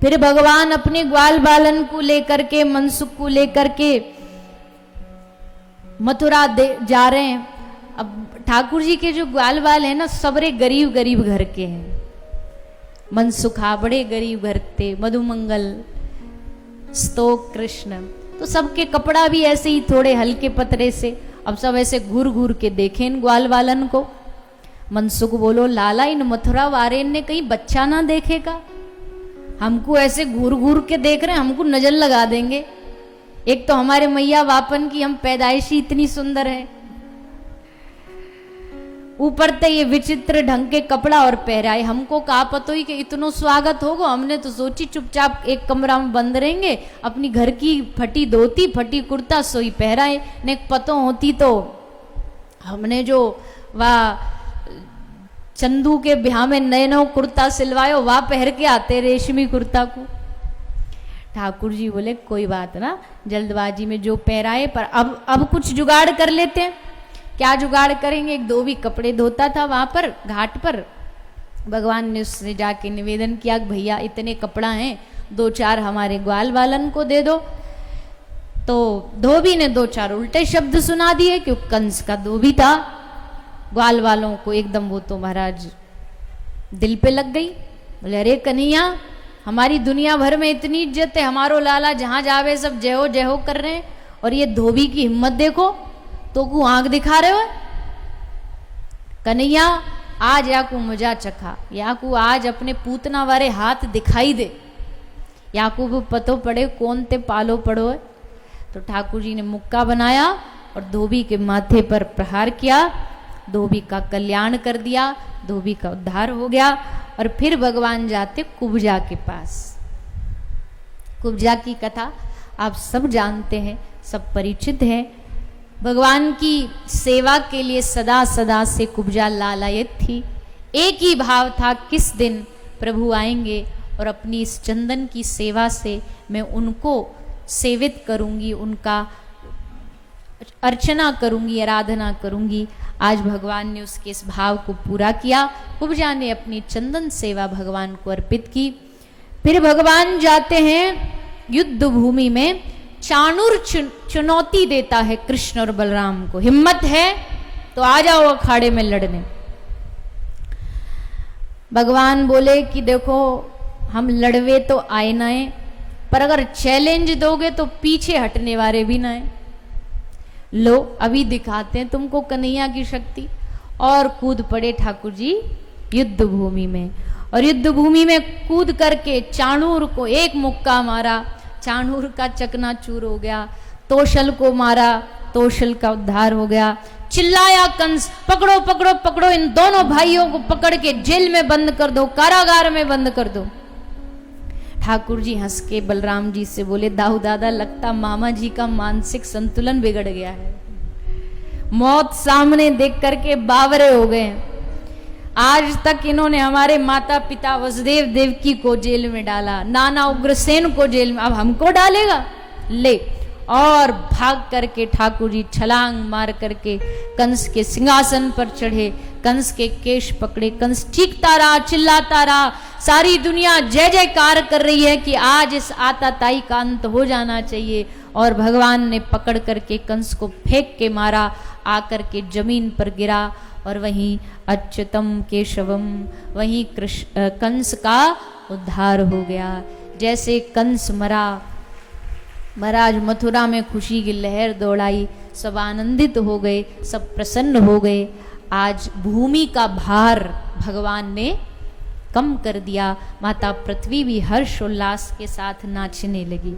फिर भगवान अपने ग्वाल बालन को लेकर के, मनसुख को लेकर के मथुरा जा रहे हैं। अब ठाकुर जी के जो ग्वाल बाल है ना, सबरे गरीब गरीब घर के हैं। मनसुखा बड़े गरीब घर थे, मधुमंगल, स्तोक, कृष्ण, तो सबके कपड़ा भी ऐसे ही थोड़े हल्के पतरे से। अब सब ऐसे घूर घूर के देखें इन ग्वाल बालन को। मनसुख बोलो, लाला इन मथुरा वारेन ने कहीं बच्चा ना देखेगा, हमको ऐसे घूर घूर के देख रहे हैं, हमको नजर लगा देंगे। एक तो हमारे मैया वापन की हम पैदाइशी इतनी सुंदर है, ऊपर से ये विचित्र ढंग के कपड़ा और पहराए, हमको कहा पतो ही कि इतनो स्वागत होगा। हमने तो सोची चुपचाप एक कमरा में बंद रहेंगे, अपनी घर की फटी धोती फटी कुर्ता सोई पहराए। ने पतो होती तो हमने जो वाह चंदू के ब्याह में नए नए कुर्ता सिलवायो, वह पहर के आते रेशमी कुर्ता को। ठाकुर जी बोले कोई बात ना, जल्दबाजी में जो पहराए, पर अब कुछ जुगाड़ कर लेते हैं। क्या जुगाड़ करेंगे? एक धोबी कपड़े धोता था वहां पर घाट पर। भगवान ने उससे जाके निवेदन किया कि भैया इतने कपड़ा हैं, 2-4 हमारे ग्वाल बालन को दे दो। तो धोबी ने 2-4 उल्टे शब्द सुना दिए, क्योंकि कंस का धोबी था। ग्वाल वालों को एकदम वो तो महाराज दिल पे लग गई। बोले अरे कन्हैया, हमारी दुनिया भर में इतनी इज्जत है, हमारो लाला जहां जावे सब जय हो कर रहे हैं, और ये धोबी की हिम्मत देखो, तो को आंख दिखा रहे हो। कन्हैया आज याकू मजा चखा, याकू आज अपने पूतना वाले हाथ दिखाई दे, याकू को पतो पड़े कौन ते पालो पड़ो है। तो ठाकुर जी ने मुक्का बनाया और धोबी के माथे पर प्रहार किया, धोबी का कल्याण कर दिया, धोबी का उद्धार हो गया। और फिर भगवान जाते कुब्जा के पास। कुब्जा की कथा आप सब जानते हैं, सब परिचित है। भगवान की सेवा के लिए सदा सदा से कुब्जा लालायत थी। एक ही भाव था, किस दिन प्रभु आएंगे और अपनी इस चंदन की सेवा से मैं उनको सेवित करूंगी, उनका अर्चना करूंगी, आराधना करूंगी। आज भगवान ने उसके इस भाव को पूरा किया। कुब्जा ने अपनी चंदन सेवा भगवान को अर्पित की। फिर भगवान जाते हैं युद्ध भूमि में। चाणूर चुनौती देता है कृष्ण और बलराम को, हिम्मत है तो आ जाओ अखाड़े में लड़ने। भगवान बोले कि देखो हम लड़वे तो आए ना है, पर अगर चैलेंज दोगे तो पीछे हटने वाले भी ना है। लो अभी दिखाते हैं तुमको कन्हैया की शक्ति। और कूद पड़े ठाकुर जी युद्ध भूमि में, और युद्ध भूमि में कूद करके चाणूर को एक मुक्का मारा, चाणूर का चकनाचूर हो गया। तोशल को मारा, तोशल का उद्धार हो गया। चिल्लाया कंस, पकड़ो पकड़ो पकड़ो, इन दोनों भाइयों को पकड़ के जेल में बंद कर दो, कारागार में बंद कर दो। ठाकुर जी हंस के बलराम जी से बोले, दाऊ दादा लगता मामा जी का मानसिक संतुलन बिगड़ गया है, मौत सामने देख करके बावरे हो गए। आज तक इन्होंने हमारे माता पिता वसुदेव देवकी को जेल में डाला, नाना उग्रसेन को जेल में, अब हमको डालेगा। ले, और भाग करके ठाकुर जी छलांग मार करके कंस के सिंहासन पर चढ़े, कंस के केश पकड़े। कंस चीखता रहा, चिल्लाता रहा, सारी दुनिया जय जयकार कर रही है कि आज इस आताताई का अंत हो जाना चाहिए। और भगवान ने पकड़ करके कंस को फेंक के मारा, आकर के जमीन पर गिरा। और वहीं अच्युतम केशवम, वहीं कंस का उद्धार हो गया। जैसे कंस मरा, महाराज मथुरा में खुशी की लहर दौड़ाई, सब आनंदित हो गए, सब प्रसन्न हो गए। आज भूमि का भार भगवान ने कम कर दिया। माता पृथ्वी भी हर्ष उल्लास के साथ नाचने लगी।